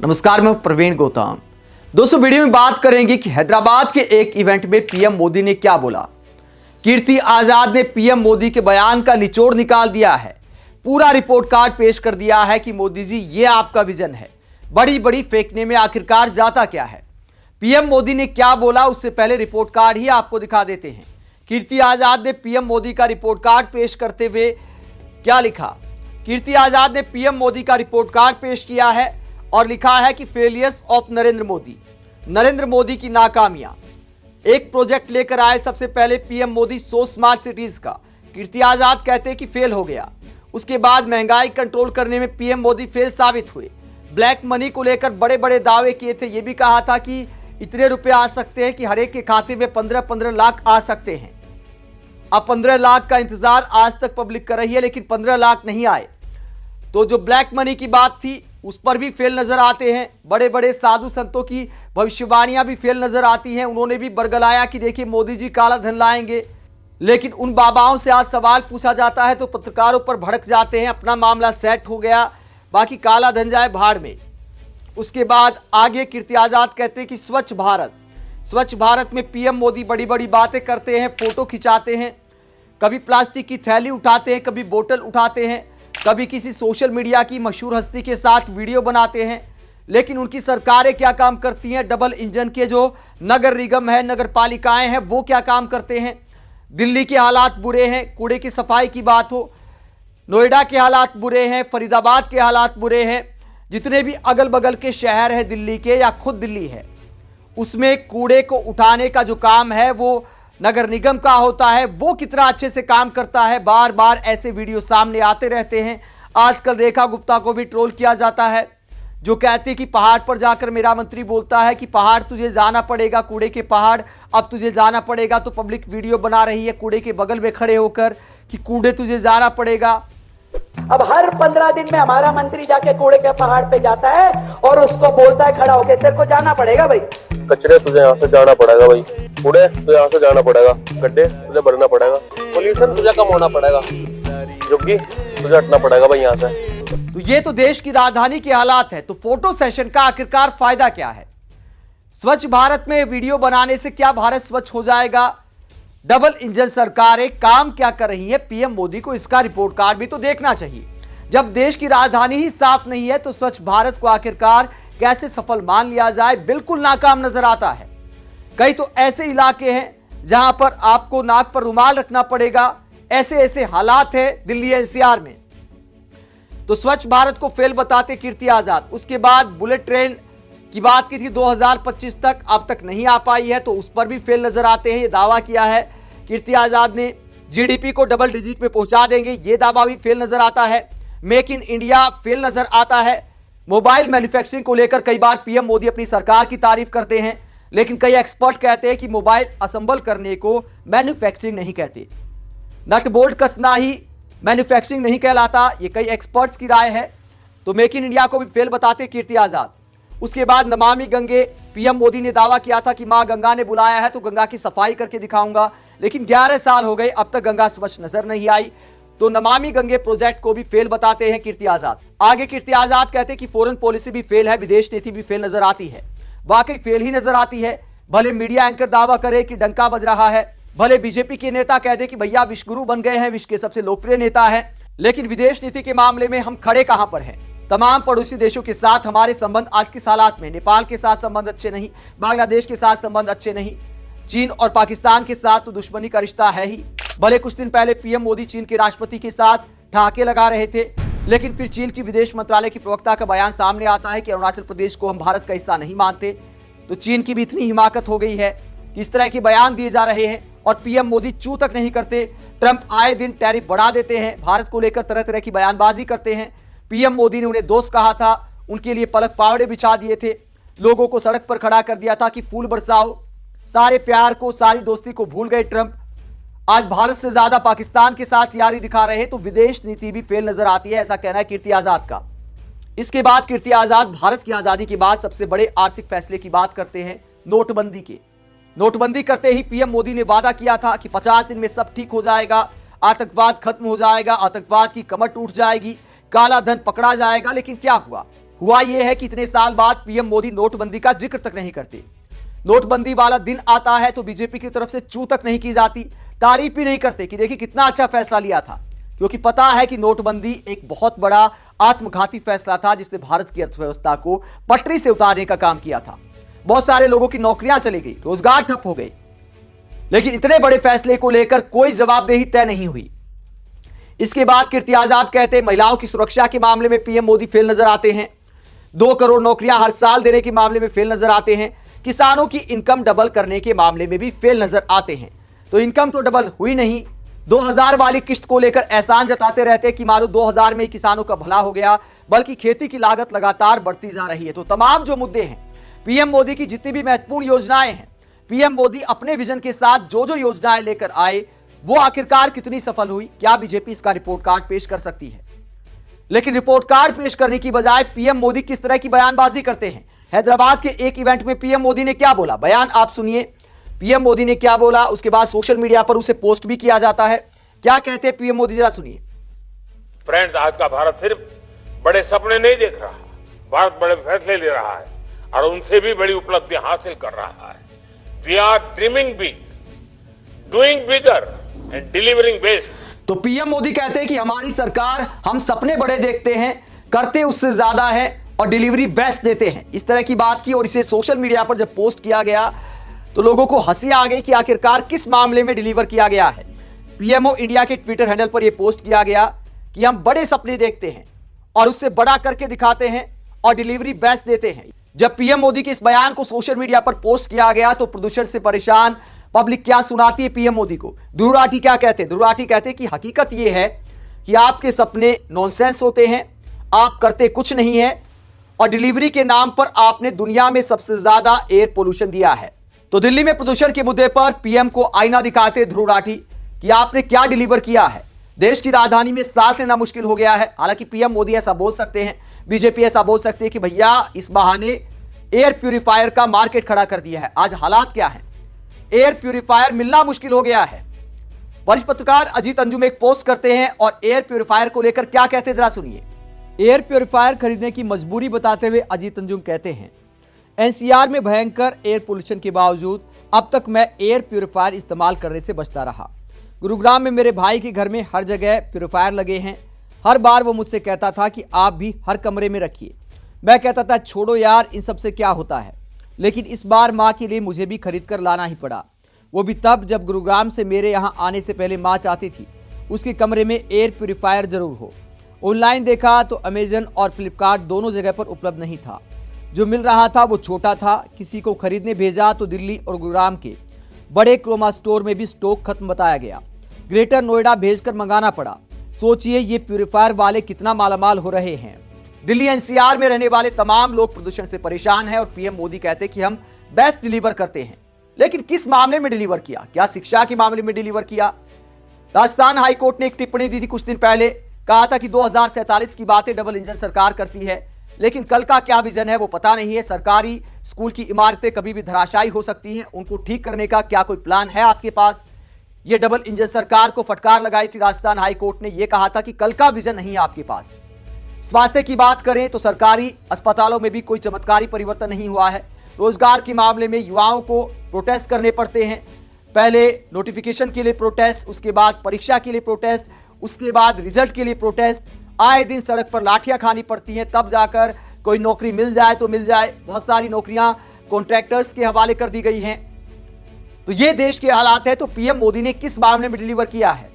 नमस्कार, मैं प्रवीण गौतम। दोस्तों, वीडियो में बात करेंगे कि हैदराबाद के एक इवेंट में पीएम मोदी ने क्या बोला। कीर्ति आजाद ने पीएम मोदी के बयान का निचोड़ निकाल दिया है। पूरा रिपोर्ट कार्ड पेश कर दिया है कि मोदी जी, ये आपका विजन है। बड़ी बड़ी फेंकने में आखिरकार जाता क्या है। पीएम मोदी ने क्या बोला, उससे पहले रिपोर्ट कार्ड ही आपको दिखा देते हैं। कीर्ति आजाद ने पीएम मोदी का रिपोर्ट कार्ड पेश करते हुए क्या लिखा। कीर्ति आजाद ने पीएम मोदी का रिपोर्ट कार्ड पेश किया है और लिखा है कि फेलियर्स ऑफ नरेंद्र मोदी की नाकामियां। एक प्रोजेक्ट लेकर आए सबसे पहले PM Modi so smart cities का। कीर्ति आजाद कहते हैं कि फेल हो गया। उसके बाद महंगाई कंट्रोल करने में पीएम मोदी फेल साबित हुए। ब्लैक मनी को लेकर बड़े बड़े दावे किए थे। यह भी कहा था कि इतने रुपए आ सकते हैं कि हर एक के खाते में 15-15 लाख आ सकते हैं। अब 15 लाख का इंतजार आज तक पब्लिक कर रही है, लेकिन 15 लाख नहीं आए। तो जो ब्लैक मनी की बात थी उस पर भी फेल नजर आते हैं। बड़े बड़े साधु संतों की भविष्यवाणियां भी फेल नजर आती हैं। उन्होंने भी बरगलाया कि देखिए मोदी जी काला धन लाएंगे, लेकिन उन बाबाओं से आज सवाल पूछा जाता है तो पत्रकारों पर भड़क जाते हैं। अपना मामला सेट हो गया, बाकी काला धन जाए भाड़ में। उसके बाद आगे कीर्ति आजाद कहते हैं कि स्वच्छ भारत में पीएम मोदी बड़ी बड़ी बातें करते हैं, फोटो खिंचाते हैं, कभी प्लास्टिक की थैली उठाते हैं, कभी बोतल उठाते हैं, कभी किसी सोशल मीडिया की मशहूर हस्ती के साथ वीडियो बनाते हैं। लेकिन उनकी सरकारें क्या काम करती हैं। डबल इंजन के जो नगर निगम है, नगर पालिकाएं हैं, वो क्या काम करते हैं। दिल्ली के हालात बुरे हैं, कूड़े की सफाई की बात हो, नोएडा के हालात बुरे हैं, फरीदाबाद के हालात बुरे हैं। जितने भी अगल बगल के शहर हैं दिल्ली के या खुद दिल्ली है, उसमें कूड़े को उठाने का जो काम है वो नगर निगम का होता है। वो कितना अच्छे से काम करता है। बार बार ऐसे वीडियो सामने आते रहते हैं। आजकल रेखा गुप्ता को भी ट्रोल किया जाता है, जो कहती है कि पहाड़ पर जाकर मेरा मंत्री बोलता है कि पहाड़ तुझे जाना पड़ेगा, कूड़े के पहाड़ अब तुझे जाना पड़ेगा। तो पब्लिक वीडियो बना रही है कूड़े के बगल में खड़े होकर कि कूड़े तुझे जाना पड़ेगा। अब हर 15 दिन में हमारा मंत्री जाके कूड़े के पहाड़ पे जाता है और उसको बोलता है खड़ा होके, तेरे को जाना पड़ेगा भाई, कचरे तुझे यहाँ से जाना पड़ेगा भाई, कूड़े तुझे यहाँ से जाना पड़ेगा, गड्ढे तुझे भरना पड़ेगा, पोल्यूशन तुझे कम होना पड़ेगा, झुग्गी तुझे हटना पड़ेगा भाई यहाँ से। तो ये तो देश की राजधानी के हालात है। तो फोटो सेशन का आखिरकार फायदा क्या है। स्वच्छ भारत में वीडियो बनाने से क्या भारत स्वच्छ हो जाएगा। डबल इंजन सरकारें काम क्या कर रही है, पीएम मोदी को इसका रिपोर्ट कार्ड भी तो देखना चाहिए। जब देश की राजधानी ही साफ नहीं है तो स्वच्छ भारत को आखिरकार कैसे सफल मान लिया जाए। बिल्कुल नाकाम नजर आता है। कई तो ऐसे इलाके हैं जहां पर आपको नाक पर रुमाल रखना पड़ेगा। ऐसे ऐसे हालात है दिल्ली एनसीआर में। तो स्वच्छ भारत को फेल बताते कीर्ति आजाद। उसके बाद बुलेट ट्रेन की बात की थी 2025 तक, अब तक नहीं आ पाई है, तो उस पर भी फेल नजर आते हैं। ये दावा किया है कीर्ति आजाद ने। जीडीपी को डबल डिजिट में पहुंचा देंगे, ये दावा भी फेल नजर आता है। मेक इन इंडिया फेल नजर आता है। मोबाइल मैन्युफैक्चरिंग को लेकर कई बार पीएम मोदी अपनी सरकार की तारीफ करते हैं, लेकिन कई एक्सपर्ट कहते हैं कि मोबाइल असेंबल करने को मैन्युफैक्चरिंग नहीं कहते। नट बोल्ट कसना ही मैन्युफैक्चरिंग नहीं कहलाता, ये कई एक्सपर्ट्स की राय है। तो मेक इन इंडिया को भी फेल बताते कीर्ति आजाद। उसके बाद नमामि गंगे, पीएम मोदी ने दावा किया था कि मां गंगा ने बुलाया है तो गंगा की सफाई करके दिखाऊंगा, लेकिन 11 साल हो गए, अब तक गंगा स्वच्छ नजर नहीं आई। तो नमामि गंगे प्रोजेक्ट को भी फेल बताते हैं कीर्ति आजाद। आगे कीर्ति आजाद कहते हैं कि फॉरेन पॉलिसी भी फेल है, विदेश नीति भी फेल नजर आती है। वाकई फेल ही नजर आती है। भले मीडिया एंकर दावा करे कि डंका बज रहा है, भले बीजेपी के नेता कह दे कि भैया विश्व गुरु बन गए हैं, विश्व के सबसे लोकप्रिय नेता है, लेकिन विदेश नीति के मामले में हम खड़े कहां पर हैं। तमाम पड़ोसी देशों के साथ हमारे संबंध आज के हालात में, नेपाल के साथ संबंध अच्छे नहीं, बांग्लादेश के साथ संबंध अच्छे नहीं, चीन और पाकिस्तान के साथ तो दुश्मनी का रिश्ता है ही। भले कुछ दिन पहले पीएम मोदी चीन के राष्ट्रपति के साथ ठहाके लगा रहे थे, लेकिन फिर चीन की विदेश मंत्रालय की प्रवक्ता का बयान सामने आता है कि अरुणाचल प्रदेश को हम भारत का हिस्सा नहीं मानते। तो चीन की भी इतनी हिमाकत हो गई है कि इस तरह के बयान दिए जा रहे हैं और पीएम मोदी चू तक नहीं करते। ट्रंप आए दिन टैरिफ बढ़ा देते हैं, भारत को लेकर तरह तरह की बयानबाजी करते हैं। पीएम मोदी ने उन्हें दोस्त कहा था, उनके लिए पलक पावड़े बिछा दिए थे, लोगों को सड़क पर खड़ा कर दिया था कि फूल बरसाओ। सारे प्यार को, सारी दोस्ती को भूल गए ट्रंप। आज भारत से ज्यादा पाकिस्तान के साथ यारी दिखा रहे हैं। तो विदेश नीति भी फेल नजर आती है, ऐसा कहना है कीर्ति आजाद का। इसके बाद कीर्ति आजाद भारत की आजादी के बाद सबसे बड़े आर्थिक फैसले की बात करते हैं, नोटबंदी के। नोटबंदी करते ही पीएम मोदी ने वादा किया था कि 50 दिन में सब ठीक हो जाएगा, आतंकवाद खत्म हो जाएगा, आतंकवाद की कमर टूट जाएगी, काला धन पकड़ा जाएगा। लेकिन क्या हुआ, हुआ यह है कि इतने साल बाद पीएम मोदी नोटबंदी का जिक्र तक नहीं करते। नोटबंदी वाला दिन आता है तो बीजेपी की तरफ से चू तक नहीं की जाती, तारीफ भी नहीं करते कि देखिए कितना अच्छा फैसला लिया था, क्योंकि पता है कि नोटबंदी एक बहुत बड़ा आत्मघाती फैसला था जिसने भारत की अर्थव्यवस्था को पटरी से उतारने का काम किया था। बहुत सारे लोगों की नौकरियां चली गई, रोजगार ठप हो गए, लेकिन इतने बड़े फैसले को लेकर कोई जवाबदेही तय नहीं हुई। इसके बाद कीर्ति आजाद कहते महिलाओं की सुरक्षा के मामले में पीएम मोदी फेल नजर आते हैं, 2 करोड़ नौकरियां हर साल देने के मामले में फेल नजर आते हैं, किसानों की इनकम डबल करने के मामले में भी फेल नजर आते हैं। तो इनकम तो डबल हुई नहीं, 2000 वाली किस्त को लेकर एहसान जताते रहते कि मानो 2000 में ही किसानों का भला हो गया, बल्कि खेती की लागत लगातार बढ़ती जा रही है। तो तमाम जो मुद्दे हैं, पीएम मोदी की जितनी भी महत्वपूर्ण योजनाएं हैं, पीएम मोदी अपने विजन के साथ जो जो योजनाएं लेकर आए वो आखिरकार कितनी सफल हुई, क्या बीजेपी इसका रिपोर्ट कार्ड पेश कर सकती है? लेकिन रिपोर्ट कार्ड पेश करने की बजाय पीएम मोदी किस तरह की बयानबाजी करते हैं। हैदराबाद के एक इवेंट में पीएम मोदी ने क्या बोला, बयान आप सुनिए। पीएम मोदी ने क्या बोला, उसके बाद सोशल मीडिया पर उसे पोस्ट भी किया जाता है। क्या कहते हैं पीएम मोदी, जरा सुनिए। फ्रेंड्स, आज का भारत सिर्फ बड़े सपने नहीं देख रहा, भारत बड़े फैसले ले रहा है और उनसे भी बड़ी उपलब्धि हासिल कर रहा है। We are dreaming big, doing bigger and delivering best. तो पीएम मोदी कहते हैं कि हमारी सरकार, हम सपने बड़े देखते हैं, करते उससे ज्यादा है और डिलीवरी बेस्ट देते हैं। इस तरह की बात की और इसे सोशल मीडिया पर जब पोस्ट किया गया तो लोगों को हंसी आ गई कि आखिरकार किस मामले में डिलीवर किया गया है। पीएमओ इंडिया के ट्विटर हैंडल पर यह पोस्ट किया गया कि हम बड़े सपने देखते हैं और उससे बड़ा करके दिखाते हैं और डिलीवरी बेस्ट देते हैं। जब पीएम मोदी के इस बयान को सोशल मीडिया पर पोस्ट किया गया तो प्रदूषण से परेशान पब्लिक क्या सुनाती है पीएम मोदी को। ध्रुव राठी क्या कहते हैं, ध्रुव राठी कहते हैं कि हकीकत यह है कि आपके सपने नॉनसेंस होते हैं, आप करते कुछ नहीं है और डिलीवरी के नाम पर आपने दुनिया में सबसे ज्यादा एयर पोल्यूशन दिया है। तो दिल्ली में प्रदूषण के मुद्दे पर पीएम को आईना दिखाते ध्रुव राठी कि आपने क्या डिलीवर किया है। देश की राजधानी में सांस लेना मुश्किल हो गया है। हालांकि पीएम मोदी ऐसा बोल सकते हैं, बीजेपी ऐसा बोल सकती है कि भैया इस बहाने एयर प्यूरिफायर का मार्केट खड़ा कर दिया है। आज हालात क्या है, एयर प्यूरिफायर मिलना मुश्किल हो गया है। वरिष्ठ पत्रकार अजीत अंजुम एक पोस्ट करते हैं और एयर प्यूरिफायर को लेकर क्या कहते हैं, जरा सुनिए। एयर प्यूरिफायर खरीदने की मजबूरी बताते हुए अजीत अंजुम कहते हैं, एनसीआर में भयंकर एयर पोल्यूशन के बावजूद अब तक मैं एयर प्यूरिफायर इस्तेमाल करने से बचता रहा। गुरुग्राम में मेरे भाई के घर में हर जगह प्यूरिफायर लगे हैं। हर बार वो मुझसे कहता था कि आप भी हर कमरे में रखिए। मैं कहता था छोड़ो यार, इन सब से क्या होता है। लेकिन इस बार माँ के लिए मुझे भी खरीद कर लाना ही पड़ा, वो भी तब जब गुरुग्राम से मेरे यहाँ आने से पहले माँ चाहती थी उसके कमरे में एयर प्यूरिफायर जरूर हो। ऑनलाइन देखा तो अमेजन और फ्लिपकार्ट दोनों जगह पर उपलब्ध नहीं था। जो मिल रहा था वो छोटा था। किसी को खरीदने भेजा तो दिल्ली और गुरुग्राम के बड़े क्रोमा स्टोर में भी स्टॉक खत्म बताया गया। ग्रेटर नोएडा भेजकर मंगाना पड़ा। सोचिए ये प्यूरिफायर वाले कितना मालामाल हो रहे हैं। दिल्ली एनसीआर में रहने वाले तमाम लोग प्रदूषण से परेशान हैं और पीएम मोदी कहते हैं कि हम बेस्ट डिलीवर करते हैं। लेकिन किस मामले में डिलीवर किया, क्या शिक्षा के मामले में डिलीवर किया? राजस्थान हाईकोर्ट ने एक टिप्पणी दी थी कुछ दिन पहले, कहा था कि 2047 की बातें डबल इंजन सरकार करती है, लेकिन कल का क्या विजन है वो पता नहीं है। सरकारी स्कूल की इमारतें कभी भी धराशायी हो सकती हैं, उनको ठीक करने का क्या कोई प्लान है आपके पास? ये डबल इंजन सरकार को फटकार लगाई थी राजस्थान हाईकोर्ट ने, यह कहा था कि कल का विजन नहीं है आपके पास। स्वास्थ्य की बात करें तो सरकारी अस्पतालों में भी कोई चमत्कारी परिवर्तन नहीं हुआ है। रोजगार के मामले में युवाओं को प्रोटेस्ट करने पड़ते हैं। पहले नोटिफिकेशन के लिए प्रोटेस्ट, उसके बाद परीक्षा के लिए प्रोटेस्ट, उसके बाद रिजल्ट के लिए प्रोटेस्ट। आए दिन सड़क पर लाठियां खानी पड़ती हैं, तब जाकर कोई नौकरी मिल जाए तो मिल जाए। बहुत सारी नौकरियां कॉन्ट्रैक्टर्स के हवाले कर दी गई हैं। तो ये देश के हालात है। तो पीएम मोदी ने किस मामले में डिलीवर किया है,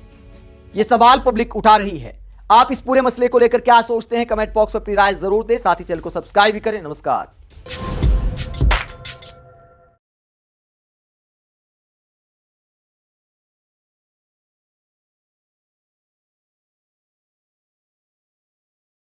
ये सवाल पब्लिक उठा रही है। आप इस पूरे मसले को लेकर क्या सोचते हैं, कमेंट बॉक्स में अपनी राय जरूर दें। साथ ही चैनल को सब्सक्राइब भी करें। नमस्कार।